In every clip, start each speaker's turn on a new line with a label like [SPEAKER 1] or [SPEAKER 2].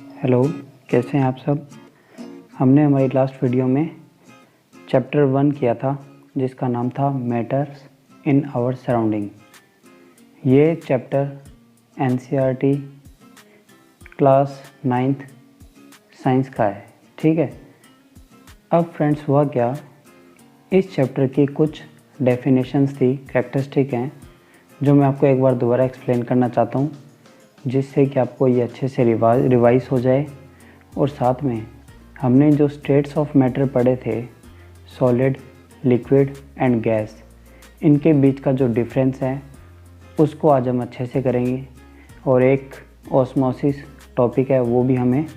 [SPEAKER 1] Hello, कैसे हैं आप सब। हमने हमारी लास्ट वीडियो में चैप्टर 1 किया था जिसका नाम था मैटर्स इन आवर सराउंडिंग। ये chapter NCERT class 9th science का है, ठीक है। अब फ्रेंड्स हुआ क्या, इस चैप्टर की कुछ डेफिनेशंस थी, कैरेक्टरिस्टिक हैं, जो मैं आपको एक बार दोबारा एक्सप्लेन करना चाहता हूँ, जिससे कि आपको ये अच्छे से रिवाइज हो जाए। और साथ में हमने जो स्टेट्स ऑफ मैटर पढ़े थे, सॉलिड, लिक्विड एंड गैस, इनके बीच का जो डिफरेंस है उसको आज हम अच्छे से करेंगे। और एक ऑस्मोसिस टॉपिक है, वो भी हमें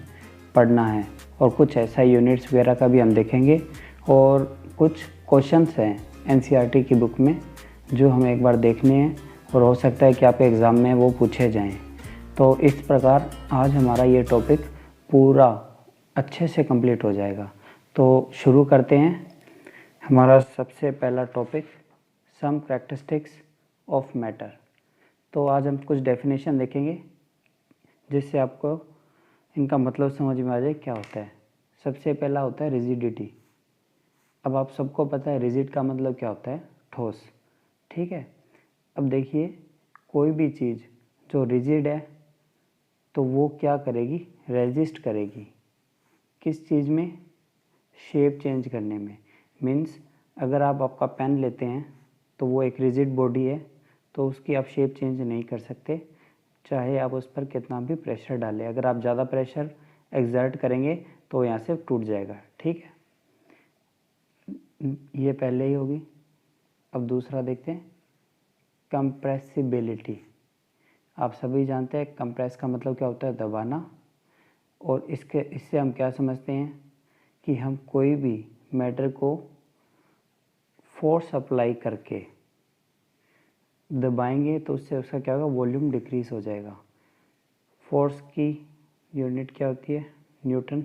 [SPEAKER 1] पढ़ना है, और कुछ ऐसा यूनिट्स वगैरह का भी हम देखेंगे। और कुछ क्वेश्चंस हैं एनसीईआरटी की बुक में जो हमें एक बार देखने हैं, और हो सकता है कि आपके एग्ज़ाम में वो पूछे जाएं। तो इस प्रकार आज हमारा ये टॉपिक पूरा अच्छे से कंप्लीट हो जाएगा। तो शुरू करते हैं। हमारा सबसे पहला topic some characteristics of matter. तो आज हम कुछ डेफिनेशन देखेंगे जिससे आपको इनका मतलब समझ में आ जाए क्या होता है। सबसे पहला होता है रिजिडिटी। अब आप सबको पता है रिजिड का मतलब क्या होता है, ठोस, ठीक है। अब देखिए, कोई भी चीज़ जो रिजिड है तो वो क्या करेगी, रेजिस्ट करेगी। किस चीज़ में, शेप चेंज करने में। मीन्स अगर आप आपका पेन लेते हैं तो वो एक रिजिड बॉडी है, तो उसकी आप शेप चेंज नहीं कर सकते, चाहे आप उस पर कितना भी प्रेशर डालें। अगर आप ज़्यादा प्रेशर एक्सर्ट करेंगे तो यहाँ से टूट जाएगा, ठीक है। ये पहले ही होगी। अब दूसरा देखते हैं, कंप्रेसिबिलिटी। आप सभी जानते हैं कंप्रेस का मतलब क्या होता है, दबाना। और इससे हम क्या समझते हैं कि हम कोई भी मैटर को फोर्स अप्लाई करके दबाएंगे तो उससे उसका क्या होगा, वॉल्यूम डिक्रीज हो जाएगा। फोर्स की यूनिट क्या होती है, न्यूटन,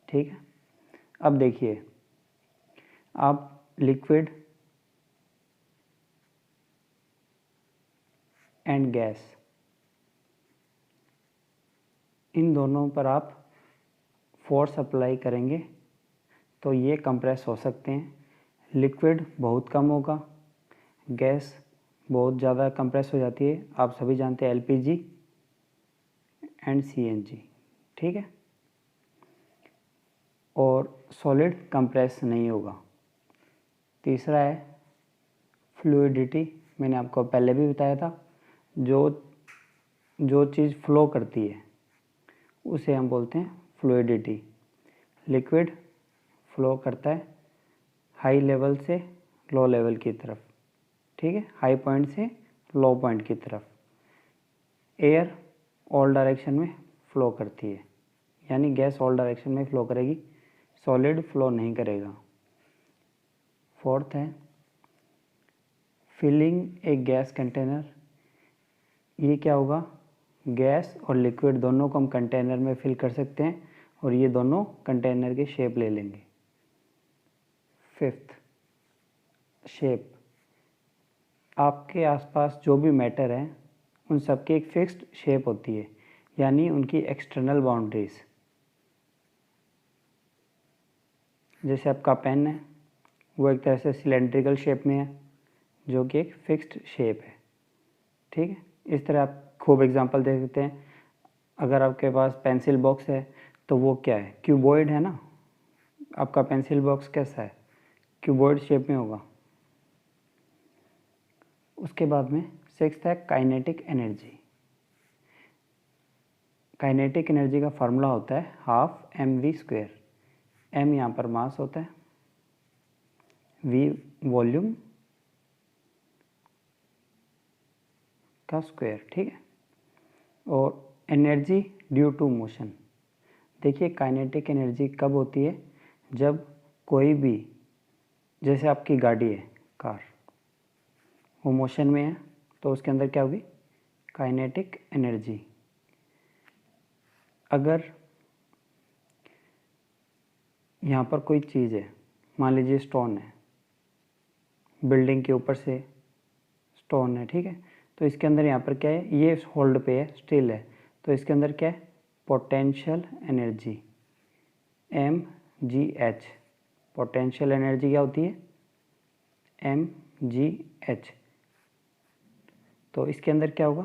[SPEAKER 1] ठीक है। अब देखिए, आप लिक्विड एंड गैस, इन दोनों पर आप फोर्स अप्लाई करेंगे तो ये कंप्रेस हो सकते हैं। लिक्विड बहुत कम होगा, गैस बहुत ज़्यादा कंप्रेस हो जाती है। आप सभी जानते हैं एलपीजी एंड सीएनजी, ठीक है। और सॉलिड कंप्रेस नहीं होगा। तीसरा है फ्लूइडिटी। मैंने आपको पहले भी बताया था, जो चीज़ फ्लो करती है उसे हम बोलते हैं फ्लूइडिटी। लिक्विड फ्लो करता है हाई लेवल से लो लेवल की तरफ, ठीक है, हाई पॉइंट से लो पॉइंट की तरफ। एयर ऑल डायरेक्शन में फ्लो करती है, यानी गैस ऑल डायरेक्शन में फ्लो करेगी, सॉलिड फ्लो नहीं करेगा। फोर्थ है फिलिंग ए गैस कंटेनर। ये क्या होगा, गैस और लिक्विड दोनों को हम कंटेनर में फिल कर सकते हैं और ये दोनों कंटेनर की शेप ले लेंगे। Fifth, shape. आपके आसपास जो भी मैटर है उन सबकी एक फिक्स्ड शेप होती है, यानी उनकी एक्सटर्नल बाउंड्रीज। जैसे आपका पेन है, वो एक तरह से सिलेंड्रिकल शेप में है, जो कि एक फिक्स्ड शेप है, ठीक है। इस तरह आप खूब एग्जांपल दे सकते हैं। अगर आपके पास पेंसिल बॉक्स है तो वो क्या है, क्यूबॉइड है ना। आपका पेंसिल बॉक्स कैसा है, क्यूबॉइड शेप में होगा। उसके बाद में सिक्स्थ है काइनेटिक एनर्जी। काइनेटिक एनर्जी का फार्मूला होता है हाफ mv²। m यहाँ पर मास होता है, v वॉल्यूम का स्क्वायर, ठीक है। और एनर्जी ड्यू टू मोशन। देखिए, काइनेटिक एनर्जी कब होती है, जब कोई भी, जैसे आपकी गाड़ी है, कार, वो मोशन में है तो उसके अंदर क्या होगी, काइनेटिक एनर्जी। अगर यहाँ पर कोई चीज़ है, मान लीजिए स्टोन है, बिल्डिंग के ऊपर से स्टोन है, ठीक है, तो इसके अंदर यहाँ पर क्या है, ये होल्ड पे है, स्टिल है, तो इसके अंदर क्या है, potential energy, mgh। Potential energy क्या होती है? mgh। तो इसके अंदर क्या होगा?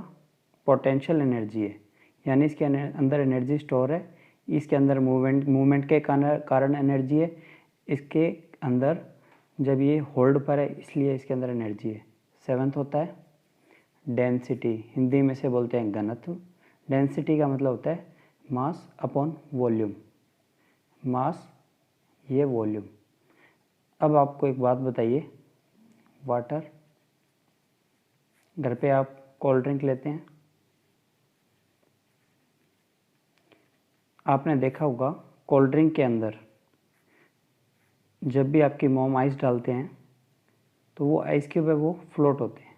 [SPEAKER 1] पोटेंशियल एनर्जी है, यानी इसके अंदर एनर्जी स्टोर है। इसके अंदर मूवमेंट के कारण एनर्जी है। इसके अंदर जब ये होल्ड पर है इसलिए इसके अंदर एनर्जी है। 7th होता है डेंसिटी, हिंदी में से बोलते हैं घनत्व। डेंसिटी का मतलब होता है मास अपॉन वॉल्यूम, मास ये वॉल्यूम। अब आपको एक बात बताइए, वाटर, घर पे आप कोल्ड ड्रिंक लेते हैं, आपने देखा होगा कोल्ड ड्रिंक के अंदर जब भी आपकी मॉम आइस डालते हैं तो वो आइस क्यूब है वो फ्लोट होते हैं।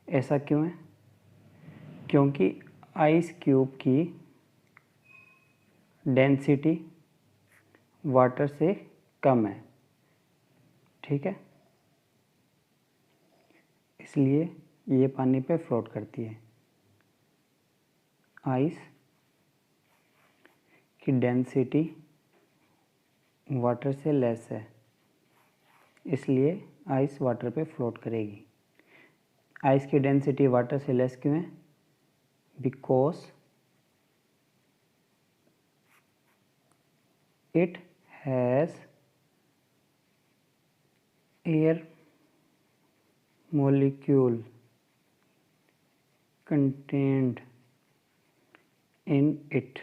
[SPEAKER 1] ऐसा क्यों है? क्योंकि आइस क्यूब की डेंसिटी वाटर से कम है, ठीक है, इसलिए ये पानी पे फ्लोट करती है। आइस की डेंसिटी वाटर से लेस है, इसलिए आइस वाटर पे फ्लोट करेगी। आइस की डेंसिटी वाटर से लेस क्यों है? Because it has air molecule contained in it।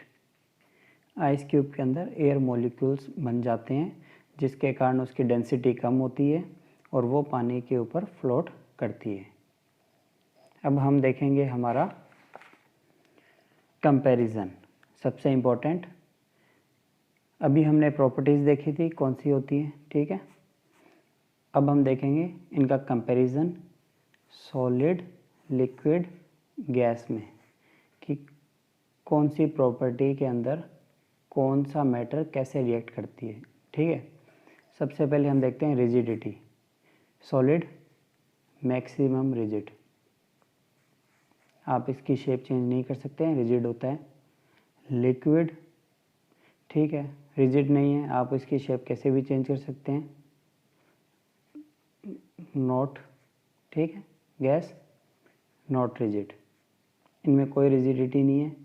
[SPEAKER 1] Ice cube के अंदर एयर मॉलिक्यूल्स बन जाते हैं जिसके कारण उसकी डेंसिटी कम होती है और वो पानी के ऊपर फ्लोट करती है। अब हम देखेंगे हमारा कंपैरिजन, सबसे इम्पोर्टेंट। अभी हमने प्रॉपर्टीज़ देखी थी कौन सी होती है, ठीक है। अब हम देखेंगे इनका कंपैरिजन सॉलिड, लिक्विड, गैस में, कि कौन सी प्रॉपर्टी के अंदर कौन सा मैटर कैसे रिएक्ट करती है, ठीक है। सबसे पहले हम देखते हैं रिजिडिटी। सॉलिड मैक्सिमम रिजिड, आप इसकी शेप चेंज नहीं कर सकते हैं, रिजिड होता है। लिक्विड, ठीक है, रिजिड नहीं है, आप इसकी शेप कैसे भी चेंज कर सकते हैं, नॉट, ठीक है। गैस नॉट रिजिड, इनमें कोई रिजिडिटी नहीं है,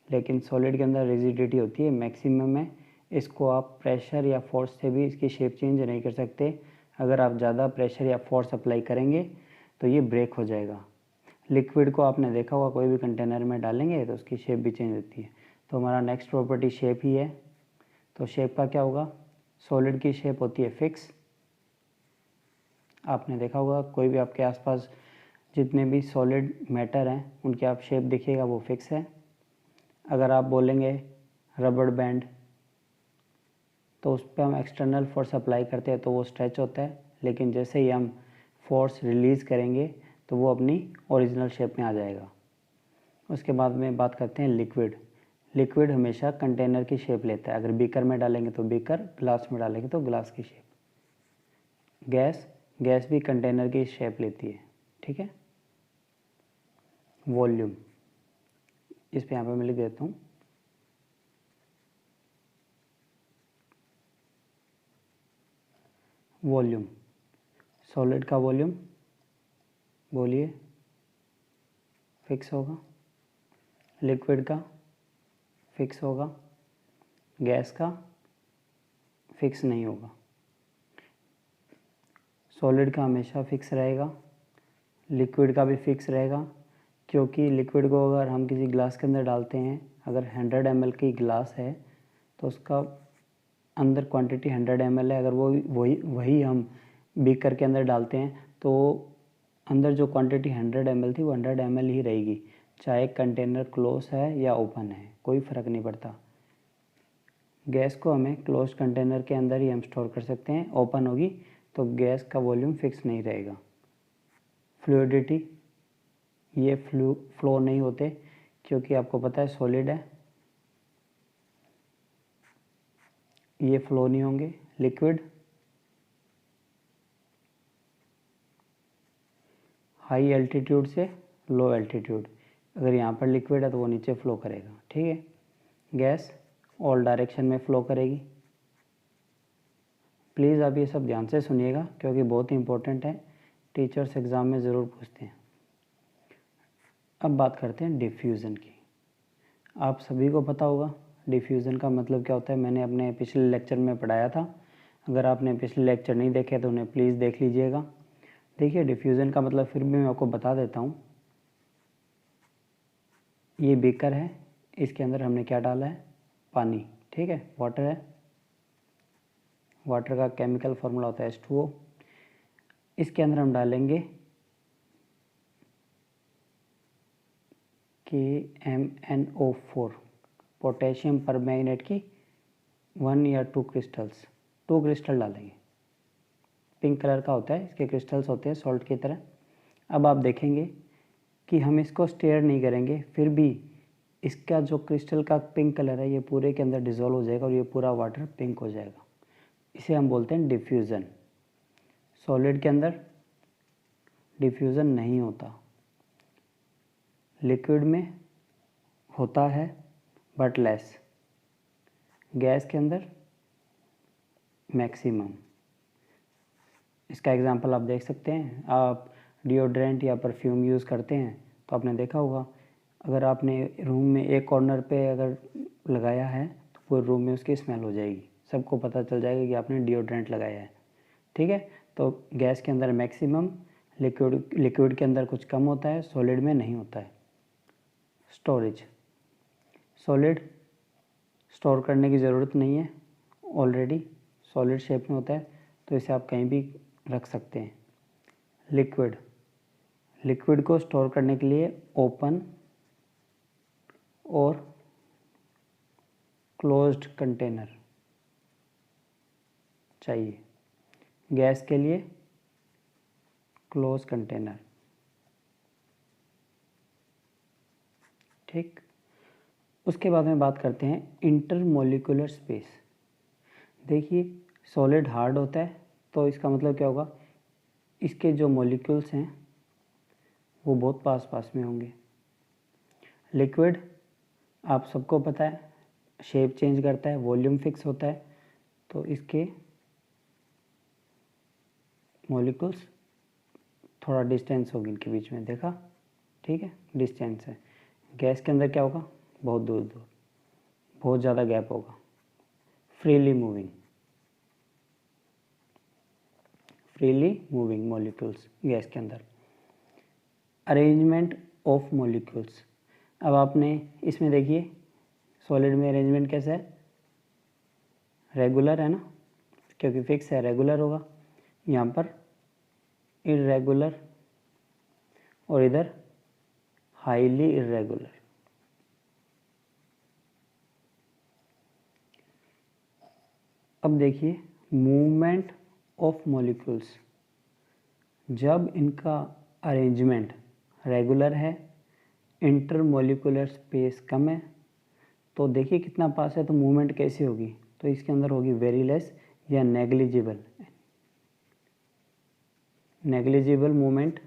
[SPEAKER 1] लेकिन सॉलिड के अंदर रिजिडिटी होती है, मैक्सिमम है। इसको आप प्रेशर या फोर्स से भी इसकी शेप चेंज नहीं कर सकते। अगर आप ज़्यादा प्रेशर या फोर्स अप्लाई करेंगे तो ये ब्रेक हो जाएगा। लिक्विड को आपने देखा होगा, कोई भी कंटेनर में डालेंगे तो उसकी शेप भी चेंज होती है। तो हमारा नेक्स्ट प्रॉपर्टी शेप ही है। तो शेप का क्या होगा? सॉलिड की शेप होती है फिक्स, आपने देखा होगा कोई भी आपके आसपास जितने भी सॉलिड मैटर हैं उनकी आप शेप देखिएगा वो फिक्स है। अगर आप बोलेंगे रबड़ बैंड तो उस पर हम एक्सटर्नल फोर्स अप्लाई करते हैं तो वो स्ट्रेच होता है, लेकिन जैसे ही हम फोर्स रिलीज़ करेंगे तो वो अपनी ओरिजिनल शेप में आ जाएगा। उसके बाद में बात करते हैं लिक्विड। लिक्विड हमेशा कंटेनर की शेप लेता है, अगर बीकर में डालेंगे तो बीकर, ग्लास में डालेंगे तो ग्लास की शेप। गैस भी कंटेनर की शेप लेती है, ठीक है। वॉल्यूम, इस पे यहाँ पे मैं लिख देता हूँ, वॉल्यूम, सॉलिड का वॉल्यूम बोलिए फिक्स होगा, लिक्विड का फिक्स होगा, गैस का फिक्स नहीं होगा। सॉलिड का हमेशा फिक्स रहेगा, लिक्विड का भी फिक्स रहेगा, क्योंकि लिक्विड को अगर हम किसी ग्लास के अंदर डालते हैं, अगर 100 ml की ग्लास है तो उसका अंदर क्वांटिटी 100 ml है, अगर वही हम बीकर के अंदर डालते हैं तो अंदर जो क्वांटिटी 100 ml थी वो 100 ml ही रहेगी, चाहे कंटेनर क्लोज है या ओपन है, कोई फ़र्क नहीं पड़ता। गैस को हमें क्लोज कंटेनर के अंदर ही हम स्टोर कर सकते हैं, ओपन होगी तो गैस का वॉल्यूम फिक्स नहीं रहेगा। फ्लूइडिटी, ये फ्लो नहीं होते क्योंकि आपको पता है सॉलिड है, ये फ्लो नहीं होंगे। लिक्विड, हाई एल्टीट्यूड से लो एल्टीट्यूड, अगर यहाँ पर लिक्विड है तो वो नीचे फ्लो करेगा, ठीक है। गैस ऑल डायरेक्शन में फ्लो करेगी। प्लीज़ आप ये सब ध्यान से सुनिएगा क्योंकि बहुत ही इंपॉर्टेंट है, टीचर्स एग्ज़ाम में ज़रूर पूछते हैं। अब बात करते हैं डिफ्यूज़न की। आप सभी को पता होगा डिफ्यूज़न का मतलब क्या होता है, मैंने अपने पिछले लेक्चर में पढ़ाया था। अगर आपने पिछले लेक्चर नहीं देखे तो उन्हें प्लीज़ देख लीजिएगा। देखिए डिफ्यूज़न का मतलब फिर भी मैं आपको बता देता हूँ। ये बीकर है, इसके अंदर हमने क्या डाला है, पानी, ठीक है, वाटर है। वाटर का केमिकल फार्मूला होता है H2O। इसके अंदर हम डालेंगे KMnO4, पोटेशियम परमैंगनेट की 1 या 2 क्रिस्टल्स, 2 क्रिस्टल डालेंगे। पिंक कलर का होता है, इसके क्रिस्टल्स होते हैं सॉल्ट की तरह। अब आप देखेंगे कि हम इसको स्टेयर नहीं करेंगे, फिर भी इसका जो क्रिस्टल का पिंक कलर है ये पूरे के अंदर डिज़ोल्व हो जाएगा और ये पूरा वाटर पिंक हो जाएगा। इसे हम बोलते हैं डिफ्यूज़न। सॉलिड के अंदर डिफ्यूज़न नहीं होता, लिक्विड में होता है बट लेस, गैस के अंदर मैक्सिमम। इसका एग्जांपल आप देख सकते हैं। आप डिओड्रेंट या परफ्यूम यूज़ करते हैं तो आपने देखा होगा, अगर आपने रूम में एक कॉर्नर पे अगर लगाया है तो पूरे रूम में उसकी स्मेल हो जाएगी, सबको पता चल जाएगा कि आपने डिओड्रेंट लगाया है, ठीक है। तो गैस के अंदर मैक्सिमम, लिक्विड के अंदर कुछ कम होता है, सॉलिड में नहीं होता है। स्टोरेज, सॉलिड स्टोर करने की ज़रूरत नहीं है, ऑलरेडी सॉलिड शेप में होता है तो इसे आप कहीं भी रख सकते हैं। लिक्विड, लिक्विड को स्टोर करने के लिए ओपन और क्लोज्ड कंटेनर चाहिए, गैस के लिए क्लोज कंटेनर, ठीक। उसके बाद में बात करते हैं इंटरमोलिकुलर स्पेस। देखिए सॉलिड हार्ड होता है तो इसका मतलब क्या होगा, इसके जो मॉलिक्यूल्स हैं वो बहुत पास पास में होंगे। लिक्विड आप सबको पता है शेप चेंज करता है, वॉल्यूम फिक्स होता है, तो इसके मॉलिक्यूल्स थोड़ा डिस्टेंस होगी इनके बीच में, देखा, ठीक है, डिस्टेंस है। गैस के अंदर क्या होगा, बहुत दूर दूर, बहुत ज़्यादा गैप होगा। फ्रीली मूविंग मॉलिक्यूल्स गैस के अंदर। अरेंजमेंट ऑफ मॉलिक्यूल्स, अब आपने इसमें देखिए सॉलिड में अरेंजमेंट कैसा है, रेगुलर है ना, क्योंकि फिक्स है, रेगुलर होगा। यहाँ पर इरेगुलर और इधर हाईली इरेगुलर। अब देखिए मूवमेंट ऑफ मॉलिक्यूल्स, जब इनका अरेंजमेंट रेगुलर है, इंटरमोलिकुलर स्पेस कम है, तो देखिए कितना पास है, तो मूवमेंट कैसी होगी, तो इसके अंदर होगी वेरी लेस या नेग्लिजिबल। नेग्लिजिबल मूवमेंट,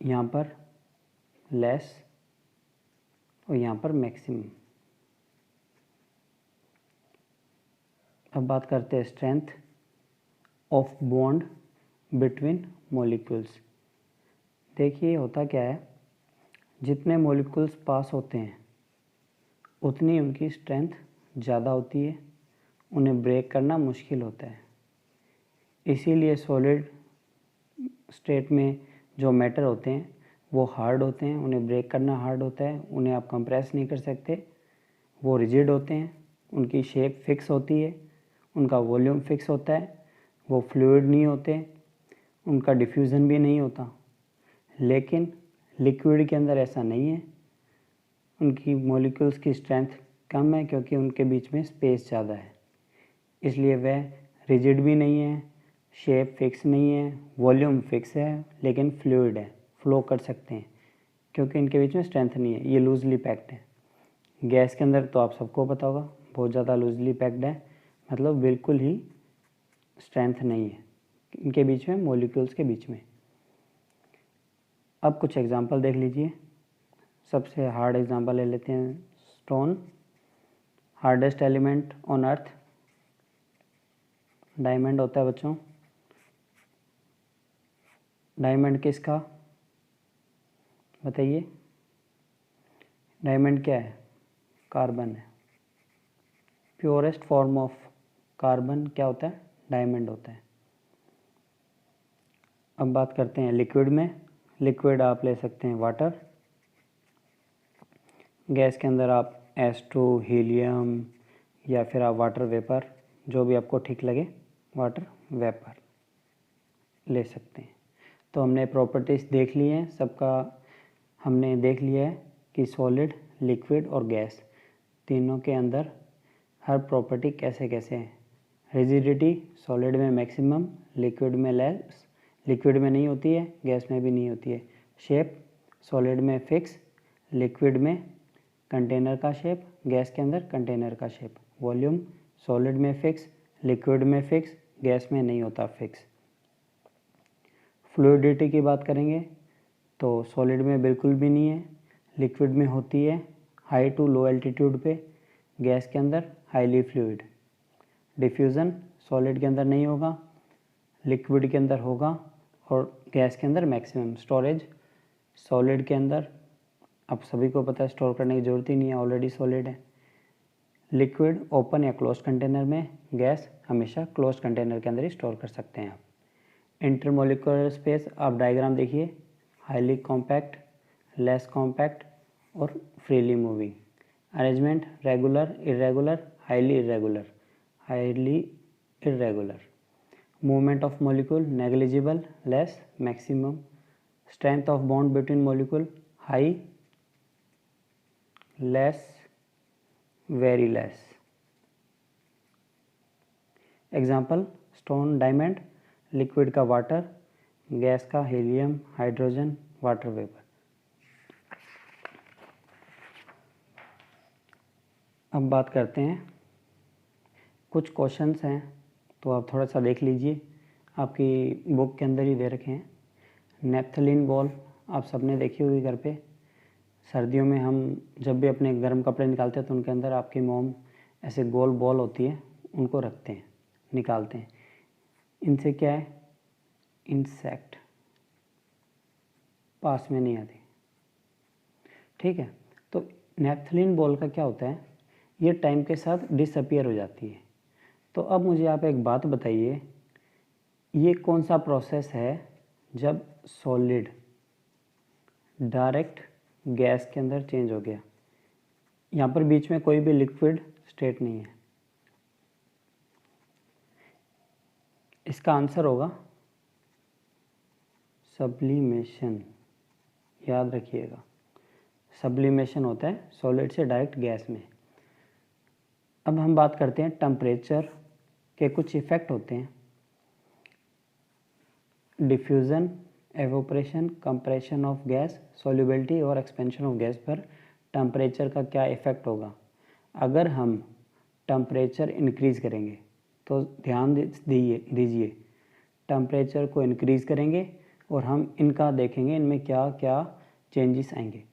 [SPEAKER 1] यहाँ पर लेस और यहाँ पर मैक्सिमम। अब बात करते हैं strength of bond between molecules. देखिए होता क्या है, जितने मॉलिक्यूल्स पास होते हैं उतनी उनकी स्ट्रेंथ ज़्यादा होती है, उन्हें ब्रेक करना मुश्किल होता है। इसीलिए सॉलिड स्टेट में जो मैटर होते हैं वो हार्ड होते हैं, उन्हें ब्रेक करना हार्ड होता है, उन्हें आप कंप्रेस नहीं कर सकते, वो रिजिड होते हैं, उनकी शेप फिक्स होती है, उनका वॉल्यूम फिक्स होता है, वो फ्लूइड नहीं होते, उनका डिफ्यूज़न भी नहीं होता। लेकिन लिक्विड के अंदर ऐसा नहीं है, उनकी मॉलिक्यूल्स की स्ट्रेंथ कम है क्योंकि उनके बीच में स्पेस ज़्यादा है, इसलिए वह रिजिड भी नहीं है, शेप फिक्स नहीं है, वॉल्यूम फिक्स है, लेकिन फ्लूइड है, फ्लो कर सकते हैं क्योंकि इनके बीच में स्ट्रेंथ नहीं है, ये लूजली पैक्ड है। गैस के अंदर तो आप सबको पता होगा बहुत ज़्यादा लूजली पैक्ड है, मतलब बिल्कुल ही स्ट्रेंथ नहीं है इनके बीच में, मॉलिक्यूल्स के बीच में। अब कुछ एग्जांपल देख लीजिए। सबसे हार्ड एग्जांपल ले लेते हैं, stone hardest element on earth diamond होता है बच्चों। डायमंड किसका बताइए? डायमंड क्या है? कार्बन है। प्योरेस्ट फॉर्म ऑफ कार्बन क्या होता है? डायमंड होता है। अब बात करते हैं लिक्विड में। लिक्विड आप ले सकते हैं वाटर, गैस के अंदर आप H2, हीलियम, या फिर आप वाटर वेपर, जो भी आपको ठीक लगे वाटर वेपर ले सकते हैं। तो हमने प्रॉपर्टीज़ देख ली हैं सबका। हमने देख लिया है कि सॉलिड, लिक्विड और गैस तीनों के अंदर हर प्रॉपर्टी कैसे कैसे है। रिजिडिटी सॉलिड में मैक्सिमम, लिक्विड में लेस, लिक्विड में नहीं होती है, गैस में भी नहीं होती है। शेप सॉलिड में फिक्स, लिक्विड में कंटेनर का शेप, गैस के अंदर कंटेनर का शेप। वॉल्यूम सॉलिड में फिक्स, लिक्विड में फिक्स, गैस में नहीं होता फिक्स। फ्लूइडिटी की बात करेंगे तो सॉलिड में बिल्कुल भी नहीं है, लिक्विड में होती है हाई टू लो एल्टीट्यूड पे, गैस के अंदर हाईली फ्लूइड। डिफ्यूज़न सॉलिड के अंदर नहीं होगा, लिक्विड के अंदर होगा और गैस के अंदर मैक्सिमम। स्टोरेज सॉलिड के अंदर अब सभी को पता है स्टोर करने की ज़रूरत ही नहीं है, ऑलरेडी सॉलिड है। लिक्विड ओपन या क्लोज कंटेनर में, गैस हमेशा क्लोज कंटेनर के अंदर ही स्टोर कर सकते हैं आप। इंटरमोलिकुलर स्पेस आप डायग्राम देखिए, हाईली कॉम्पैक्ट, लेस कॉम्पैक्ट और freely moving. Arrangement regular, irregular, highly irregular, highly irregular. Movement of molecule negligible, less, maximum. Strength of bond between molecule high, less, very less. Example stone diamond, liquid का water, gas का helium, hydrogen, water vapour. अब बात करते हैं कुछ questions हैं, तो आप थोड़ा सा देख लीजिए, आपकी बुक के अंदर ही दे रखे हैं। नेप्थलीन बॉल आप सबने देखी होगी घर पे। सर्दियों में हम जब भी अपने गर्म कपड़े निकालते हैं तो उनके अंदर आपकी मोम ऐसे गोल बॉल होती है, उनको रखते हैं, निकालते हैं। इनसे क्या है? इंसेक्ट पास में नहीं आती, ठीक है। तो नेप्थलीन बॉल का क्या होता है, ये टाइम के साथ डिसअपियर हो जाती है। तो अब मुझे आप एक बात बताइए, ये कौन सा प्रोसेस है जब सॉलिड डायरेक्ट गैस के अंदर चेंज हो गया? यहाँ पर बीच में कोई भी लिक्विड स्टेट नहीं है। इसका आंसर होगा सब्लिमेशन। याद रखिएगा, सब्लिमेशन होता है सॉलिड से डायरेक्ट गैस में। अब हम बात करते हैं टेम्परेचर के कुछ इफ़ेक्ट होते हैं। Diffusion, evaporation, compression of gas, solubility और एक्सपेंशन ऑफ गैस पर टेम्परेचर का क्या इफ़ेक्ट होगा? अगर हम टेम्परेचर इंक्रीज़ करेंगे तो ध्यान दीजिए, टेम्परेचर को इंक्रीज़ करेंगे और हम इनका देखेंगे इनमें क्या क्या चेंजेस आएंगे।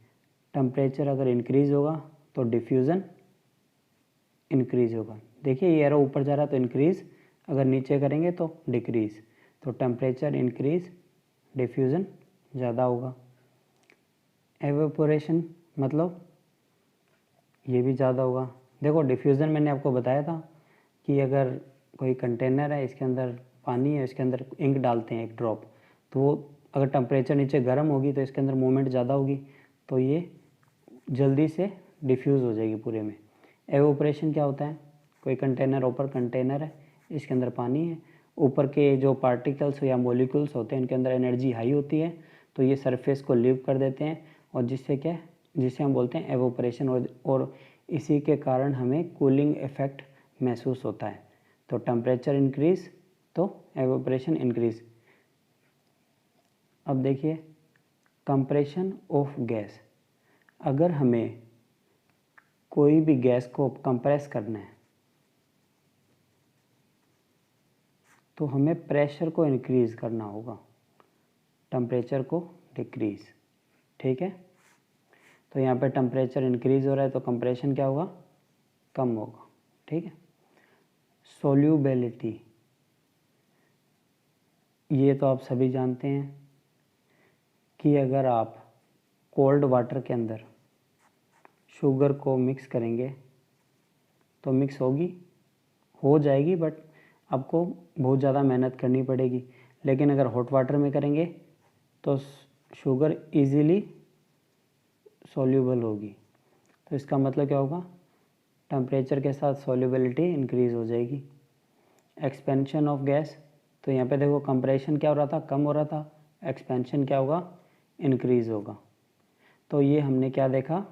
[SPEAKER 1] टेम्परेचर अगर इंक्रीज़ होगा तो डिफ्यूज़न इंक्रीज़ होगा। देखिए ये एरो ऊपर जा रहा है तो इंक्रीज़, अगर नीचे करेंगे तो डिक्रीज़। तो टेम्परेचर इंक्रीज़, डिफ्यूज़न ज़्यादा होगा। एवेपोरेशन मतलब ये भी ज़्यादा होगा। देखो डिफ्यूज़न मैंने आपको बताया था कि अगर कोई कंटेनर है, इसके अंदर पानी है, इसके अंदर इंक डालते हैं एक ड्रॉप, तो वो अगर टेम्परेचर नीचे गर्म होगी तो इसके अंदर मूवमेंट ज़्यादा होगी, तो ये जल्दी से डिफ्यूज़ हो जाएगी पूरे में। एवोपरेशन क्या होता है? कोई कंटेनर, ऊपर कंटेनर है, इसके अंदर पानी है, ऊपर के जो पार्टिकल्स या मॉलिक्यूल्स होते हैं इनके अंदर एनर्जी हाई होती है, तो ये सरफेस को लीव कर देते हैं और जिससे क्या, जिसे हम बोलते हैं एवोपरेशन, और इसी के कारण हमें कूलिंग इफेक्ट महसूस होता है। तो टेम्परेचर इंक्रीज़ तो एवोपरेशन इंक्रीज़। अब देखिए कंप्रेशन ऑफ गैस, अगर हमें कोई भी गैस को कंप्रेस करना है तो हमें प्रेशर को इंक्रीज़ करना होगा, टेम्परेचर को डिक्रीज़, ठीक है। तो यहाँ पे टेम्परेचर इंक्रीज़ हो रहा है तो कंप्रेशन क्या होगा? कम होगा। ठीक है। सोल्यूबिलिटी, ये तो आप सभी जानते हैं कि अगर आप कोल्ड वाटर के अंदर शुगर को मिक्स करेंगे तो मिक्स हो जाएगी, बट आपको बहुत ज़्यादा मेहनत करनी पड़ेगी। लेकिन अगर हॉट वाटर में करेंगे तो शुगर इजीली सॉल्यूबल होगी। तो इसका मतलब क्या होगा, टेम्परेचर के साथ सॉल्युबिलिटी इंक्रीज़ हो जाएगी। एक्सपेंशन ऑफ गैस, तो यहाँ पे देखो कंप्रेशन क्या हो रहा था, कम हो रहा था, एक्सपेंशन क्या होगा, इंक्रीज़ होगा। तो ये हमने क्या देखा,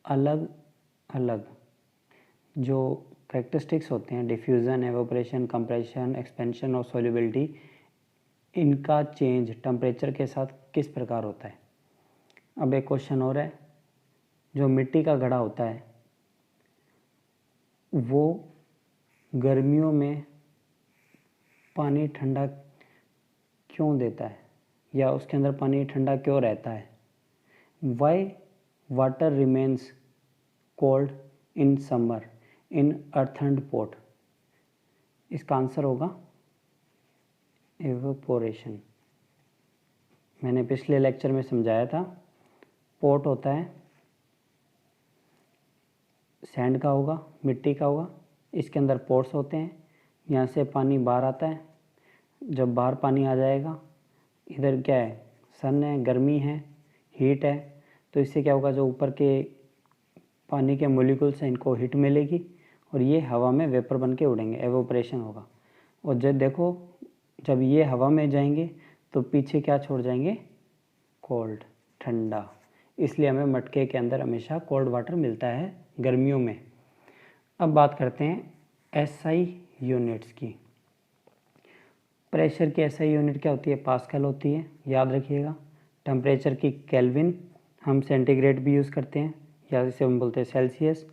[SPEAKER 1] अलग अलग जो कैरेक्टरिस्टिक्स होते हैं, डिफ्यूज़न, एवोपरेशन, कंप्रेशन, एक्सपेंशन और सॉल्युबिलिटी, इनका चेंज टेम्परेचर के साथ किस प्रकार होता है। अब एक क्वेश्चन और है, जो मिट्टी का घड़ा होता है वो गर्मियों में पानी ठंडा क्यों देता है, या उसके अंदर पानी ठंडा क्यों रहता है। Why water remains cold in summer in earthen pot. इसका आंसर होगा एवेपोरेशन। मैंने पिछले लेक्चर में समझाया था, पॉट होता है सैंड का होगा, मिट्टी का होगा, इसके अंदर पोर्स होते हैं, यहाँ से पानी बाहर आता है। जब बाहर पानी आ जाएगा, इधर क्या है, सन है, गर्मी है, हीट है, तो इससे क्या होगा, जो ऊपर के पानी के मोलिकुल्स हैं इनको हीट मिलेगी और ये हवा में वेपर बन के उड़ेंगे, एवोपरेशन होगा। और जब देखो, जब ये हवा में जाएंगे तो पीछे क्या छोड़ जाएंगे, कोल्ड, ठंडा। इसलिए हमें मटके के अंदर हमेशा कोल्ड वाटर मिलता है गर्मियों में। अब बात करते हैं एसआई यूनिट्स की। प्रेशर की एसआई यूनिट क्या होती है, पास्कल होती है, याद रखिएगा। टेम्परेचर की केल्विन, हम सेंटीग्रेड भी यूज़ करते हैं, या इसे हम बोलते हैं सेल्सियस।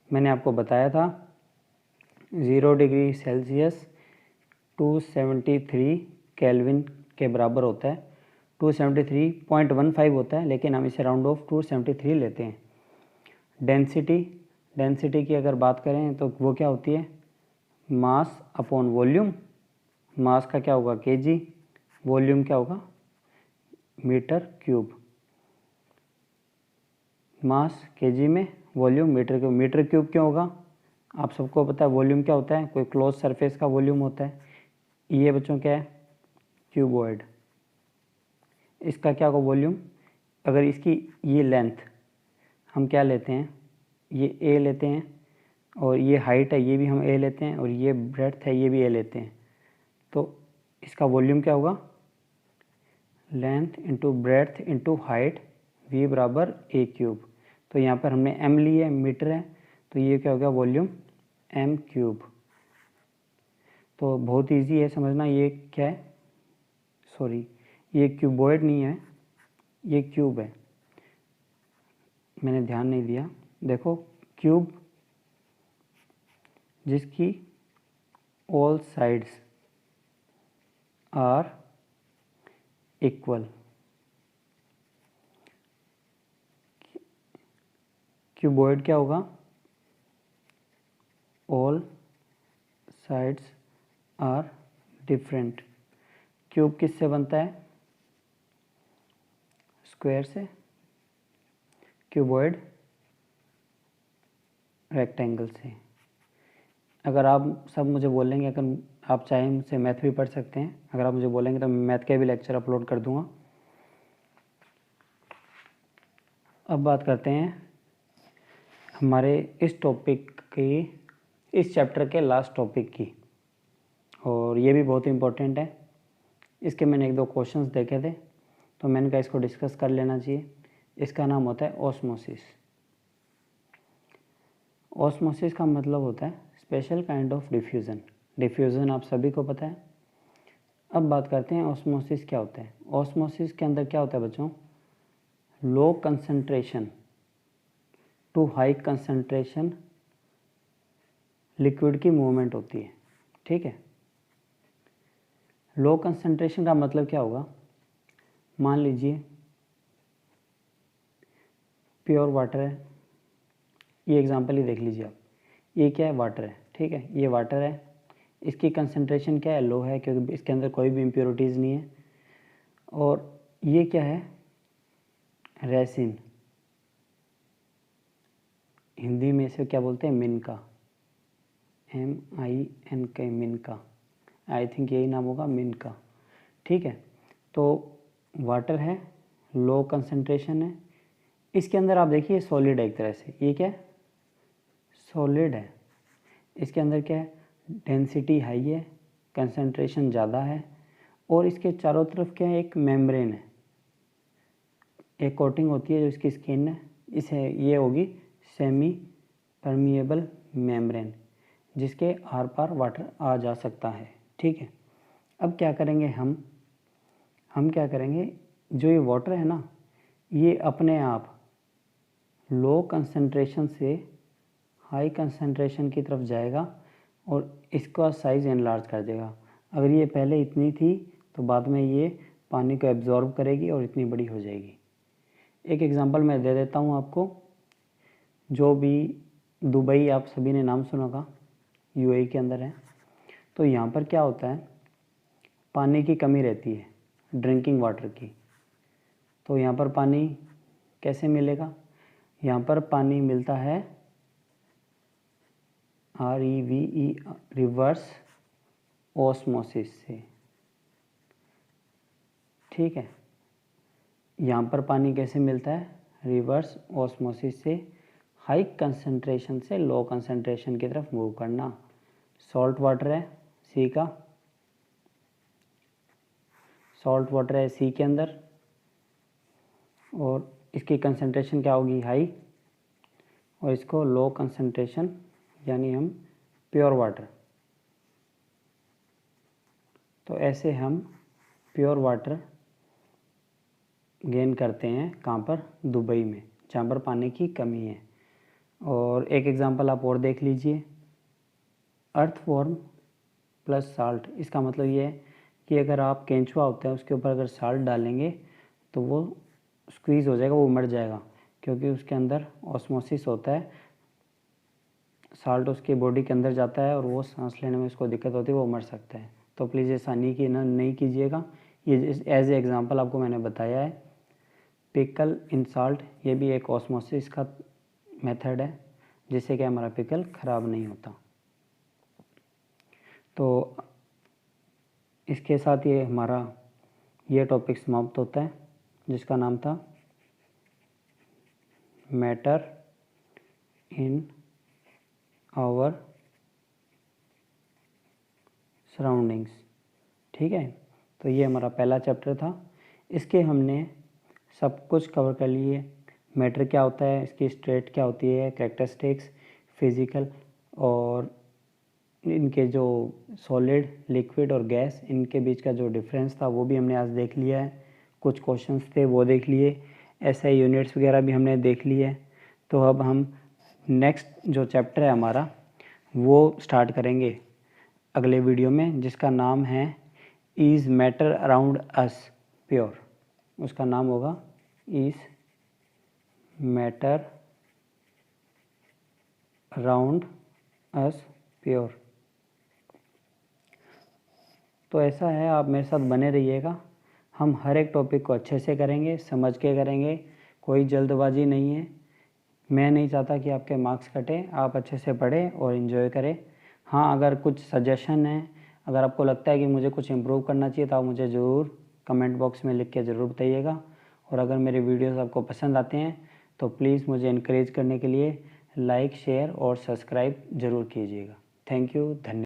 [SPEAKER 1] मैंने आपको बताया था 0 डिग्री सेल्सियस 273 केल्विन के बराबर होता है। 273.15 होता है, लेकिन हम इसे राउंड ऑफ 273 लेते हैं। डेंसिटी की अगर बात करें तो वो क्या होती है, मास अपॉन वॉल्यूम। मास का क्या होगा, केजी, वॉल्यूम क्या होगा, मीटर क्यूब। मास केजी में, volume metre cube. Metre cube क्यों होगा, आप सबको पता है वॉल्यूम क्या होता है, कोई क्लोज सरफेस का वॉल्यूम होता है। ये बच्चों क्या है, क्यूबॉइड। इसका क्या होगा वॉल्यूम, अगर इसकी ये लेंथ हम क्या लेते हैं, ये ए लेते हैं, और ये हाइट है ये भी हम ए लेते हैं, और ये ब्रेड्थ है ये भी ए लेते हैं, तो इसका वॉल्यूम क्या होगा, length into breadth into height, V बराबर ए क्यूब। तो यहाँ पर हमने एम लिया है, मीटर है, तो ये क्या हो गया, वॉल्यूम एम क्यूब। तो बहुत इजी है समझना, ये क्या है, सॉरी ये क्यूबॉइड नहीं है, ये क्यूब है, मैंने ध्यान नहीं दिया। देखो क्यूब जिसकी all sides are equal, cuboid क्या होगा, all sides are different. Cube किससे बनता है, स्क्वायर से, क्यूबॉइड रेक्टेंगल से। अगर आप सब मुझे बोलेंगे, अगर आप चाहें मुझसे मैथ भी पढ़ सकते हैं, अगर आप मुझे बोलेंगे तो मैं मैथ के भी लेक्चर अपलोड कर दूंगा। अब बात करते हैं हमारे इस टॉपिक की, इस चैप्टर के लास्ट टॉपिक की, और ये भी बहुत इम्पोर्टेंट है। इसके मैंने एक दो क्वेश्चंस देखे थे, तो मैंने कहा इसको डिस्कस कर लेना चाहिए। इसका नाम होता है ऑस्मोसिस। ऑस्मोसिस का मतलब होता है special kind of diffusion. Diffusion आप सभी को पता है। अब बात करते हैं ऑस्मोसिस क्या होता है। ऑस्मोसिस के अंदर क्या होता है बच्चों, low concentration to high concentration liquid की मूवमेंट होती है। ठीक है, लो कंसंट्रेशन का मतलब क्या होगा, मान लीजिए प्योर वाटर है, ये एग्जांपल ही देख लीजिए आप। ये क्या है, वाटर है, ठीक है, ये वाटर है, इसकी कंसंट्रेशन क्या है, लो है, क्योंकि इसके अंदर कोई भी इम्प्योरिटीज़ नहीं है। और ये क्या है, रेसिन, हिंदी में इसे क्या बोलते हैं, मिनका, MINK, मिनका, आई थिंक यही नाम होगा, मिनका, ठीक है। तो वाटर है, लो कंसंट्रेशन है, इसके अंदर आप देखिए सॉलिड है एक तरह से, ये क्या है, सॉलिड है, इसके अंदर क्या है, डेंसिटी हाई है, कंसंट्रेशन ज़्यादा है, और इसके चारों तरफ क्या है, एक मेम्ब्रेन है, एक कोटिंग होती है जो इसकी स्किन है, इसे ये होगी सेमी परमिएबल मेम्ब्रेन, जिसके आर पार वाटर आ जा सकता है, ठीक है। अब क्या करेंगे हम क्या करेंगे, जो ये वाटर है ना, ये अपने आप लो कंसंट्रेशन से हाई कंसंट्रेशन की तरफ जाएगा और इसका साइज़ एनलार्ज कर देगा। अगर ये पहले इतनी थी तो बाद में ये पानी को एब्जॉर्ब करेगी और इतनी बड़ी हो जाएगी। एक एग्जांपल मैं दे देता हूँ आपको, जो भी दुबई आप सभी ने नाम सुना होगा, UAE के अंदर है, तो यहाँ पर क्या होता है, पानी की कमी रहती है, ड्रिंकिंग वाटर की। तो यहाँ पर पानी कैसे मिलेगा, यहाँ पर पानी मिलता है REVE, रिवर्स ऑस्मोसिस से, ठीक है। यहाँ पर पानी कैसे मिलता है, रिवर्स ऑस्मोसिस से, हाई कंसंट्रेशन से लो कंसंट्रेशन की तरफ मूव करना। सॉल्ट वाटर है सी का, सॉल्ट वाटर है सी के अंदर, और इसकी कंसंट्रेशन क्या होगी, हाई, और इसको लो कंसंट्रेशन, यानी हम प्योर वाटर। तो ऐसे हम प्योर वाटर गेन करते हैं, कहाँ पर, दुबई में, जहाँ पर पानी की कमी है। और एक एग्जांपल आप और देख लीजिए, अर्थवॉर्म प्लस साल्ट, इसका मतलब ये है कि अगर आप केंचुआ होता है उसके ऊपर अगर साल्ट डालेंगे तो वो स्क्वीज़ हो जाएगा, वो मर जाएगा, क्योंकि उसके अंदर ऑस्मोसिस होता है, साल्ट उसकी बॉडी के अंदर जाता है और वो सांस लेने में उसको दिक्कत होती है, वो मर सकता है। तो प्लीज़ ऐसा नहीं कीजिएगा। ये एज ए एग्ज़ाम्पल आपको मैंने बताया है। पिकल इन साल्ट, ये भी एक ऑस्मोसिस का मेथड है, जिससे कि हमारा पिकल ख़राब नहीं होता। तो इसके साथ ये हमारा ये टॉपिक समाप्त होता है, जिसका नाम था मैटर इन आवर सराउंडिंग्स, ठीक है। तो ये हमारा पहला चैप्टर था, इसके हमने सब कुछ कवर कर लिए। मैटर क्या होता है, इसकी स्टेट क्या होती है, कैरेक्टरिस्टिक्स, फिजिकल, और इनके जो सॉलिड, लिक्विड और गैस, इनके बीच का जो डिफरेंस था वो भी हमने आज देख लिया है। कुछ क्वेश्चंस थे वो देख लिए, ऐसे यूनिट्स वगैरह भी हमने देख लिए। तो अब हम नेक्स्ट जो चैप्टर है हमारा वो स्टार्ट करेंगे अगले वीडियो में, जिसका नाम है is matter around us pure. उसका नाम होगा is matter around us pure. तो ऐसा है, आप मेरे साथ बने रहिएगा। हम हर एक टॉपिक को अच्छे से करेंगे, समझ के करेंगे, कोई जल्दबाजी नहीं है। मैं नहीं चाहता कि आपके मार्क्स कटे, आप अच्छे से पढ़ें और इन्जॉय करें। हाँ, अगर कुछ सजेशन है, अगर आपको लगता है कि मुझे कुछ इम्प्रूव करना चाहिए, तो आप मुझे ज़रूर कमेंट बॉक्स में लिख के ज़रूर बताइएगा। और अगर मेरे वीडियोस आपको पसंद आते हैं तो प्लीज़ मुझे इनकरेज करने के लिए लाइक, शेयर और सब्सक्राइब ज़रूर कीजिएगा। थैंक यू, धन्यवाद।